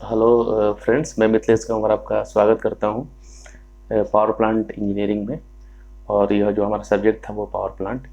Hello friends, मैं मिथिलेश कंवर आपका स्वागत करता हूं पावर प्लांट इंजीनियरिंग में। और यह जो हमारा सब्जेक्ट था वो पावर प्लांट।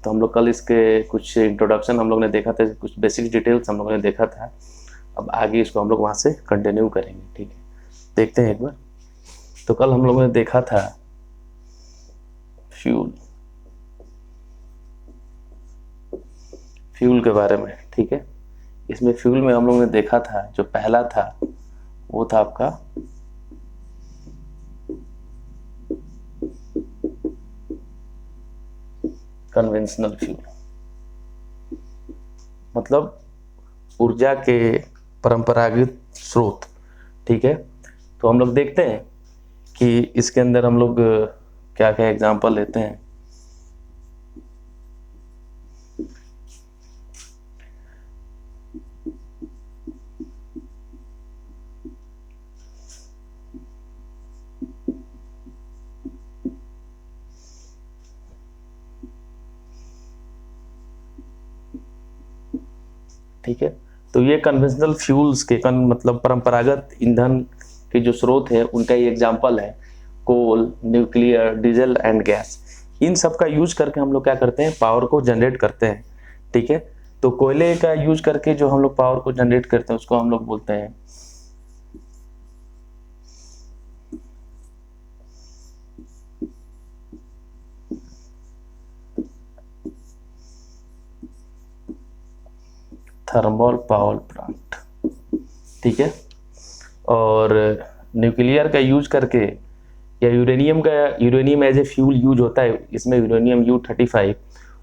तो हम लोग कल इसके कुछ इंट्रोडक्शन हम लोग ने देखा था, कुछ बेसिक डिटेल्स हम लोगों ने देखा था। अब आगे इसको हम लोग वहाँ से कंटिन्यू करेंगे, ठीक है। देखते हैं एक बार। तो कल हम लोगों ने देखा था फ्यूल फ्यूल के बारे में, ठीक है। इसमें फ्यूल में हम लोगों ने देखा था, जो पहला था वो था आपका कन्वेंशनल फ्यूल, मतलब ऊर्जा के परंपरागत स्रोत, ठीक है। तो हम लोग देखते हैं कि इसके अंदर हम लोग क्या क्या एग्जांपल लेते हैं। ठीक है। तो ये कन्वेंशनल फ्यूल्स के मतलब परंपरागत ईंधन के जो स्रोत है उनका ये एग्जांपल है कोल, न्यूक्लियर, डीजल एंड गैस। इन सब का यूज करके हम लोग क्या करते हैं, पावर को जनरेट करते हैं, ठीक है। तो कोयले का यूज करके जो हम लोग पावर को जनरेट करते हैं उसको हम लोग बोलते हैं थर्मल पावर प्लांट, ठीक है। और न्यूक्लियर का यूज करके या uranium as a fuel use होता है, इसमें यूरेनियम U-35,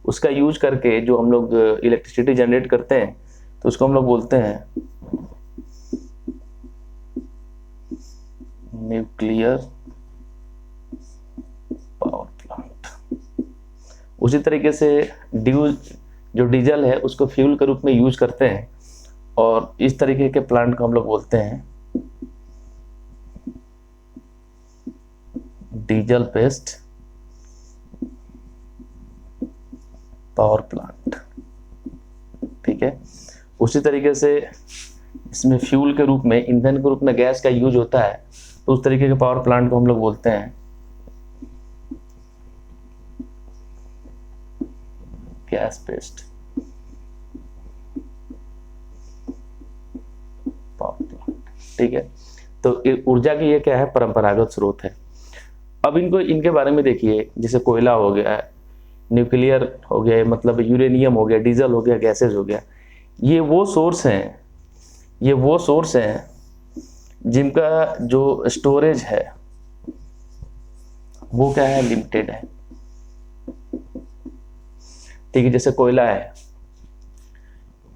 उसका यूज करके जो हम लोग इलेक्ट्रिसिटी जनरेट करते हैं तो उसको हम लोग बोलते हैं न्यूक्लियर पावर प्लांट। उसी तरीके से जो डीजल है उसको फ्यूल के रूप में यूज करते हैं, और इस तरीके के प्लांट को हम लोग बोलते हैं डीजल बेस्ड पावर प्लांट, ठीक है। उसी तरीके से इसमें फ्यूल के रूप में, ईंधन के रूप में गैस का यूज होता है, तो उस तरीके के पावर प्लांट को हम लोग बोलते हैं गैस बेस्ड पावर प्लांट, ठीक है। तो ऊर्जा की ये क्या है, परंपरागत स्रोत है। अब इनके बारे में देखिए, जैसे कोयला हो गया, न्यूक्लियर हो गया, मतलब यूरेनियम हो गया, डीजल हो गया, गैसेज हो गया, ये वो सोर्स हैं जिनका जो स्टोरेज है वो क्या है, लिमिटेड है, ठीक है। जैसे कोयला है,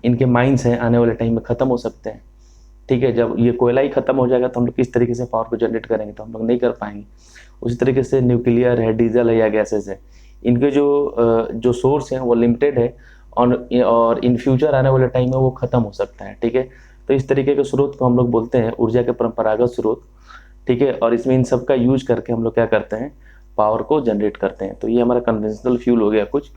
इनके माइंस हैं, आने वाले टाइम में खत्म हो सकते हैं, ठीक है। जब ये कोयला ही खत्म हो जाएगा तो हम लोग किस तरीके से पावर को जनरेट करेंगे, तो हम लोग नहीं कर पाएंगे। उसी तरीके से न्यूक्लियर है, डीजल है या गैसेस है, इनके जो सोर्स हैं वो लिमिटेड है, और इन फ्यूचर आने वाले टाइम में वो खत्म हो सकता है, ठीक है। तो इस तरीके के स्रोत को हम लोग बोलते हैं ऊर्जा के परंपरागत स्रोत, ठीक है। और इसमें इन सब का यूज करके हम लोग क्या करते हैं, पावर को जनरेट करते हैं। तो ये हमारा कन्वेंशनल फ्यूल हो गया कुछ,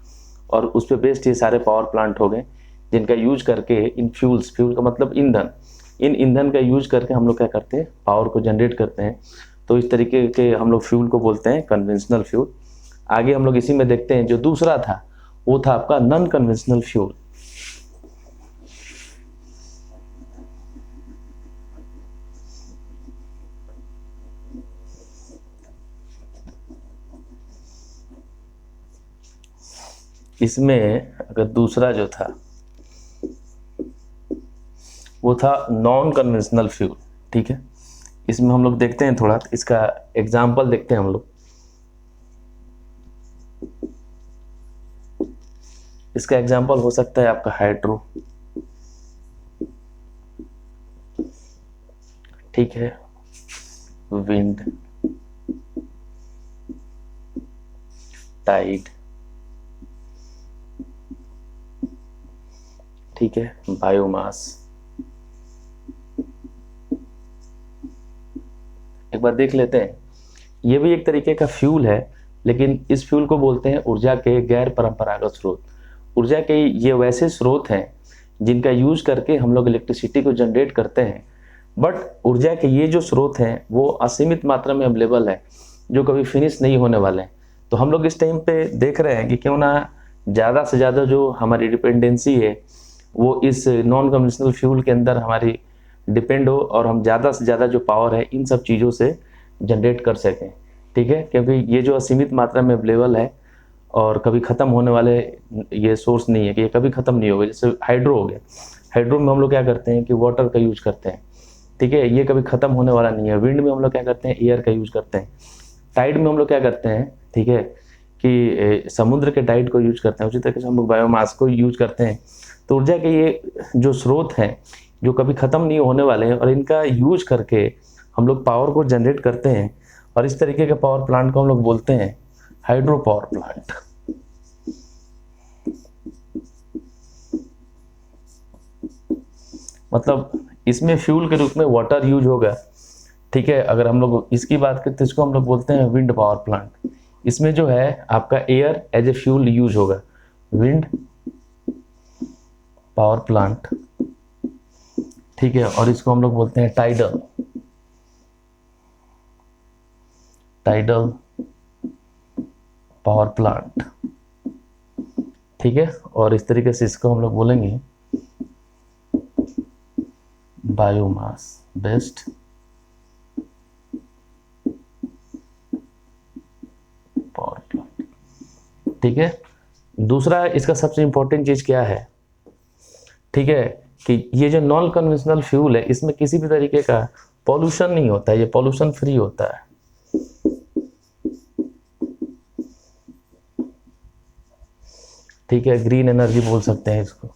और उस पर बेस्ड ये सारे पावर प्लांट हो गए जिनका यूज करके इन फ्यूल का मतलब ईंधन, इन ईंधन का यूज करके हम लोग क्या करते हैं, पावर को जनरेट करते हैं। तो इस तरीके के हम लोग फ्यूल को बोलते हैं कन्वेंशनल फ्यूल। आगे हम लोग इसी में देखते हैं, जो दूसरा था वो था आपका नॉन कन्वेंशनल फ्यूल। इसमें अगर दूसरा जो था वो था नॉन कन्वेंशनल फ्यूल, ठीक है। इसमें हम लोग देखते हैं थोड़ा, इसका एग्जाम्पल देखते हैं हम लोग। इसका एग्जाम्पल हो सकता है आपका हाइड्रो, ठीक है, विंड, टाइड, ठीक है, बायोमास। एक बार देख लेते हैं, ये भी एक तरीके का फ्यूल है, लेकिन इस फ्यूल को बोलते हैं ऊर्जा के गैर परंपरागत स्रोत। ऊर्जा के ये वैसे स्रोत हैं जिनका यूज करके हम लोग इलेक्ट्रिसिटी को जनरेट करते हैं, बट ऊर्जा के ये जो स्रोत हैं वो असीमित मात्रा में अवेलेबल है, जो कभी फिनिश नहीं होने वाले हैं। तो हम लोग इस टाइम पे देख रहे हैं कि क्यों ना ज़्यादा से ज़्यादा जो हमारी डिपेंडेंसी है वो इस नॉन कन्वेंशनल फ्यूल के अंदर हमारी डिपेंड हो, और हम ज़्यादा से ज़्यादा जो पावर है इन सब चीज़ों से जनरेट कर सकें। ठीक है, क्योंकि ये जो असीमित मात्रा में अवेलेबल है और कभी ख़त्म होने वाले ये सोर्स नहीं है कि ये कभी ख़त्म नहीं होगा। जैसे हाइड्रो हो गया, हाइड्रो में हम लोग क्या करते हैं कि वाटर का यूज करते हैं। ठीक है, ये कभी ख़त्म होने वाला नहीं है। विंड में हम लोग क्या करते हैं, एयर का यूज करते हैं। टाइड में हम लोग क्या करते हैं, ठीक है, कि समुद्र के टाइड को यूज करते हैं। उसी तरीके से हम लोग बायोमास को यूज करते हैं। तो ऊर्जा के ये जो स्रोत हैं जो कभी ख़त्म नहीं होने वाले हैं, और इनका यूज करके हम लोग पावर को जनरेट करते हैं। और इस तरीके के पावर प्लांट को हम लोग बोलते हैं हाइड्रो पावर प्लांट। मतलब इसमें फ्यूल के रूप में वाटर यूज होगा। ठीक है, अगर हम लोग इसकी बात करें तो इसको हम लोग बोलते हैं विंड पावर प्लांट। इसमें जो है आपका air as a fuel use होगा, विंड पावर प्लांट। ठीक है, और इसको हम लोग बोलते हैं टाइडल पावर प्लांट। ठीक है, और इस तरीके से इसको हम लोग बोलेंगे बायोमास बेस्ड पावर प्लांट। ठीक है, दूसरा इसका सबसे इंपॉर्टेंट चीज क्या है, ठीक है, कि ये जो नॉन कन्वेंशनल फ्यूल है इसमें किसी भी तरीके का पॉल्यूशन नहीं होता है, ये पॉल्यूशन फ्री होता है। ठीक है, ग्रीन एनर्जी बोल सकते हैं इसको।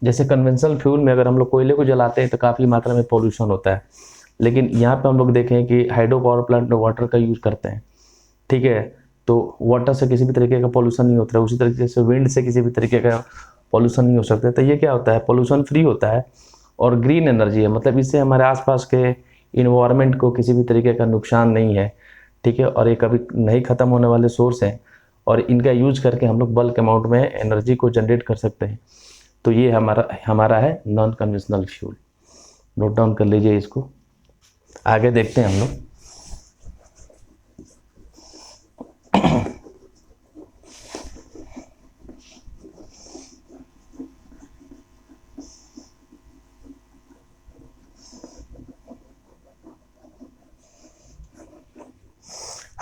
जैसे कन्वेंशनल फ्यूल में अगर हम लोग कोयले को जलाते हैं तो काफ़ी मात्रा में पॉल्यूशन होता है, लेकिन यहाँ पे हम लोग देखें कि हाइड्रो पावर प्लांट में वाटर का यूज करते हैं। ठीक है, तो वाटर से किसी भी तरीके का पॉल्यूशन नहीं होता है। उसी तरीके से विंड से किसी भी तरीके का पॉल्यूशन नहीं हो सकता। तो ये क्या होता है, पॉल्यूशन फ्री होता है और ग्रीन एनर्जी है। मतलब इससे हमारे आसपास के इन्वायरमेंट को किसी भी तरीके का नुकसान नहीं है। ठीक है, और ये कभी नहीं ख़त्म होने वाले सोर्स हैं, और इनका यूज करके हम लोग बल्क अमाउंट में एनर्जी को जनरेट कर सकते हैं। तो ये हमारा है non conventional fuel. Note down कर लीजिए इसको। आगे देखते हैं हम लोग।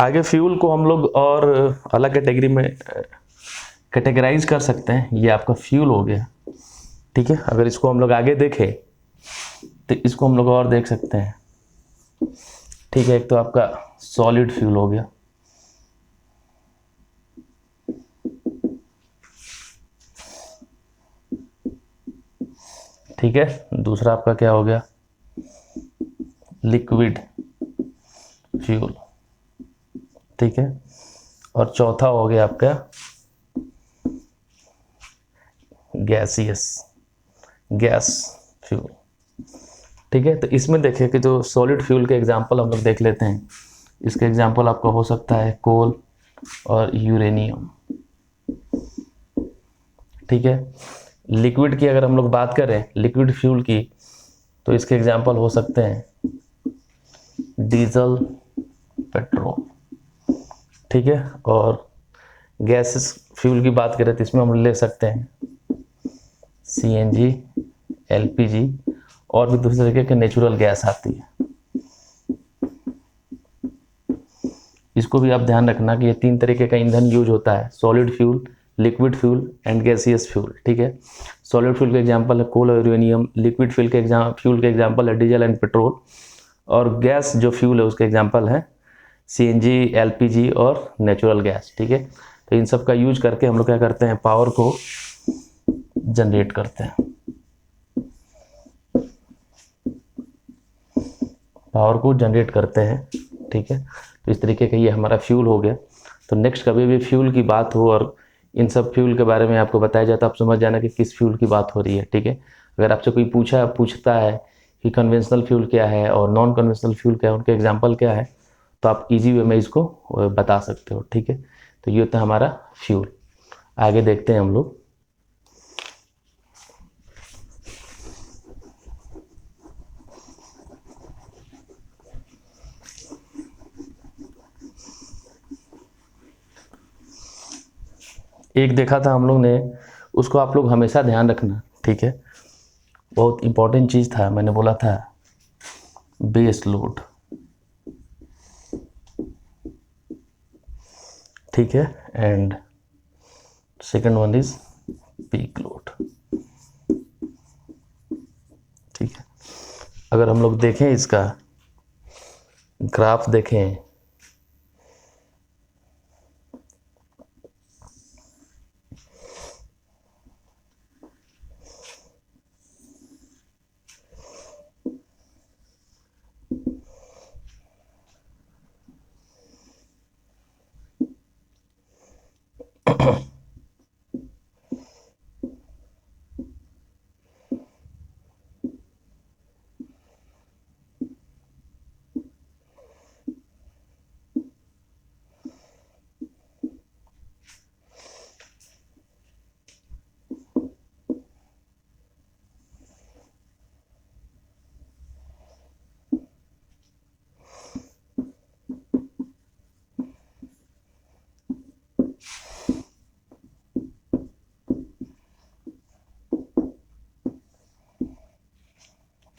आगे फ्यूल को हम लोग और अलग कैटेगरी में कैटेगराइज कर सकते हैं। ये आपका फ्यूल हो गया। ठीक है, अगर इसको हम लोग आगे देखें तो इसको हम लोग और देख सकते हैं। ठीक है, एक तो आपका सॉलिड फ्यूल हो गया। ठीक है, दूसरा आपका क्या हो गया, लिक्विड फ्यूल। ठीक है, और चौथा हो गया आपका गैस फ्यूल। ठीक है, तो इसमें देखिए कि जो सॉलिड फ्यूल के एग्जांपल हम लोग देख लेते हैं। इसके एग्जांपल आपका हो सकता है कोल और यूरेनियम। ठीक है, लिक्विड की अगर हम लोग बात करें, लिक्विड फ्यूल की, तो इसके एग्जांपल हो सकते हैं डीजल, पेट्रोल। ठीक है, और गैसेस फ्यूल की बात करें तो इसमें हम ले सकते हैं CNG, LPG, और भी दूसरे तरीके के नेचुरल गैस आती है। इसको भी आप ध्यान रखना कि ये 3 तरीके का ईंधन यूज होता है, solid fuel, liquid fuel and gaseous fuel. ठीक है, सॉलिड फ्यूल के एग्जांपल है कोल और यूरेनियम, लिक्विड फ्यूल के एग्जांपल है डीजल एंड पेट्रोल, और गैस जो फ्यूल है उसके एग्जांपल है CNG, LPG और नेचुरल गैस। ठीक है, तो इन सब का यूज करके हम लोग क्या करते हैं, पावर को जनरेट करते हैं, पावर को जनरेट करते हैं। ठीक है, तो इस तरीके का ये हमारा फ्यूल हो गया। तो नेक्स्ट कभी भी फ्यूल की बात हो और इन सब फ्यूल के बारे में आपको बताया जाता है, आप समझ जाना कि किस फ्यूल की बात हो रही है। ठीक है, अगर आपसे कोई पूछता है कि कन्वेंशनल फ्यूल क्या है और नॉन कन्वेंशनल फ्यूल क्या है, उनके एग्जाम्पल क्या है, तो आप इजी वे में इसको बता सकते हो। ठीक है, तो ये होता है हमारा फ्यूल। आगे देखते हैं हम लोग। एक देखा था हम लोग ने, उसको आप लोग हमेशा ध्यान रखना, ठीक है, बहुत इंपॉर्टेंट चीज़ था। मैंने बोला था बेस लोड, ठीक है, and second one is peak load, ठीक है। अगर हम लोग देखें इसका ग्राफ देखें,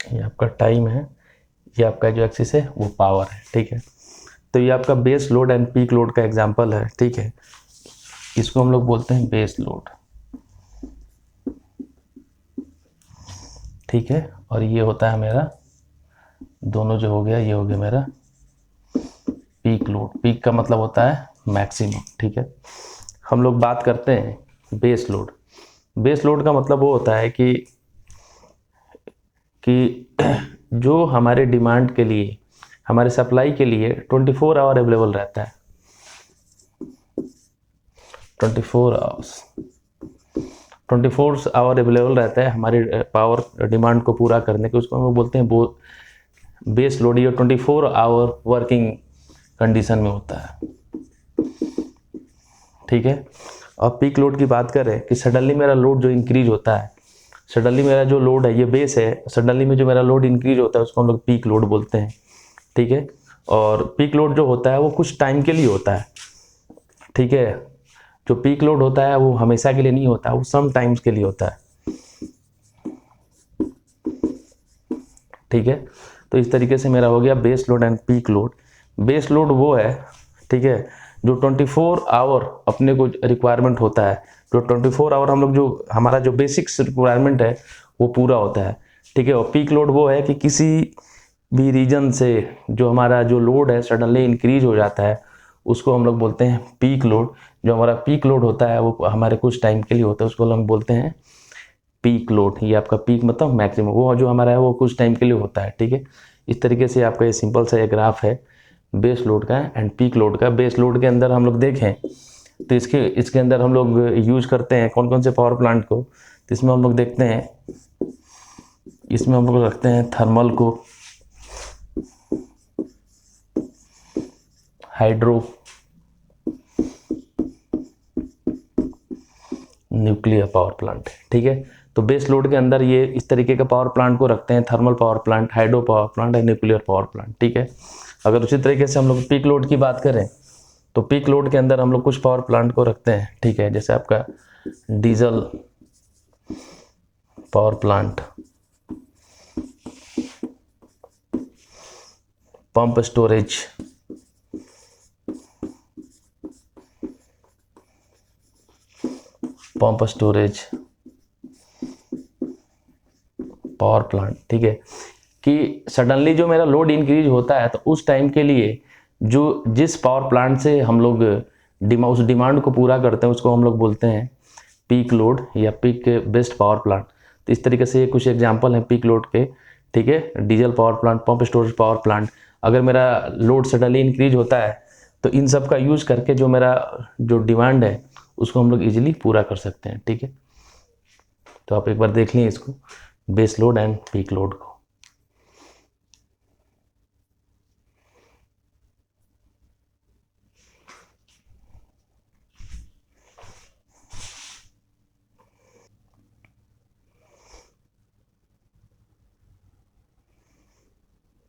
ये आपका टाइम है, ये आपका जो एक्सिस है वो पावर है, ठीक है। तो ये आपका base load and peak load का एग्जांपल है, ठीक है। इसको हम लोग बोलते हैं बेस लोड, ठीक है। और ये होता है मेरा, दोनों जो हो गया, ये हो गया मेरा पीक लोड। पीक का मतलब होता है मैक्सिमम, ठीक है। हम लोग बात करते हैं बेस लोड। बेस लोड का मतलब वो होता है कि जो हमारे डिमांड के लिए, हमारे सप्लाई के लिए 24 आवर अवेलेबल रहता है, 24 आवर अवेलेबल रहता है हमारे पावर डिमांड को पूरा करने के, उसको हम बोलते हैं बेस लोड। ये 24 आवर वर्किंग कंडीशन में होता है, ठीक है। और पीक लोड की बात करें कि सडनली मेरा लोड जो इंक्रीज होता है, सडनली मेरा जो लोड है, ये बेस है, सडनली में जो मेरा लोड इंक्रीज होता है उसको हम लोग पीक लोड बोलते हैं, ठीक है। और पीक लोड जो होता है वो कुछ टाइम के लिए होता है, ठीक है। जो पीक लोड होता है वो हमेशा के लिए नहीं होता, वो सम टाइम्स के लिए होता है, ठीक है। तो इस तरीके से मेरा हो गया base load and peak load. Base load वो है, ठीक है, जो 24 आवर अपने को रिक्वायरमेंट होता है, जो 24 आवर हम लोग जो हमारा जो बेसिक्स रिक्वायरमेंट है वो पूरा होता है, ठीक है। और पीक लोड वो है कि किसी भी रीजन से जो हमारा जो लोड है सडनली इंक्रीज हो जाता है, उसको हम लोग बोलते हैं पीक लोड। जो हमारा पीक लोड होता है वो हमारे कुछ टाइम के लिए होता है, उसको हम बोलते हैं पीक लोड। ये आपका पीक मतलब मैक्सिमम, वो जो हमारा है वो कुछ टाइम के लिए होता है, ठीक है। इस तरीके से आपका ये सिंपल सा एक ग्राफ है बेस लोड का एंड पीक लोड का। बेस लोड के अंदर हम लोग देखें तो इसके अंदर हम लोग यूज करते हैं कौन कौन से पावर प्लांट को, तो इसमें हम लोग देखते हैं, इसमें हम लोग रखते हैं थर्मल को, हाइड्रो, न्यूक्लियर पावर प्लांट, ठीक है। तो बेस लोड के अंदर ये इस तरीके का पावर प्लांट को रखते हैं, thermal power plant, hydro power plant और न्यूक्लियर पावर प्लांट, ठीक है। अगर उसी तरीके से हम लोग पीक लोड की बात करें तो पीक लोड के अंदर हम लोग कुछ पावर प्लांट को रखते हैं, ठीक है, जैसे आपका diesel power plant, pump storage, power plant, ठीक है। कि सडनली जो मेरा लोड इंक्रीज होता है तो उस टाइम के लिए जो जिस पावर प्लांट से हम लोग उस डिमांड को पूरा करते हैं उसको हम लोग बोलते हैं पीक लोड या पीक बेस्ड पावर प्लांट। तो इस तरीके से कुछ एग्जांपल हैं पीक लोड के, ठीक है। Diesel power plant, pump storage power plant. अगर मेरा लोड सडनली इंक्रीज होता है तो इन सब का यूज करके जो मेरा जो डिमांड है उसको हम लोग इजीली पूरा कर सकते हैं, ठीक है। तो आप एक बार देख लें इसको, base load and peak load को।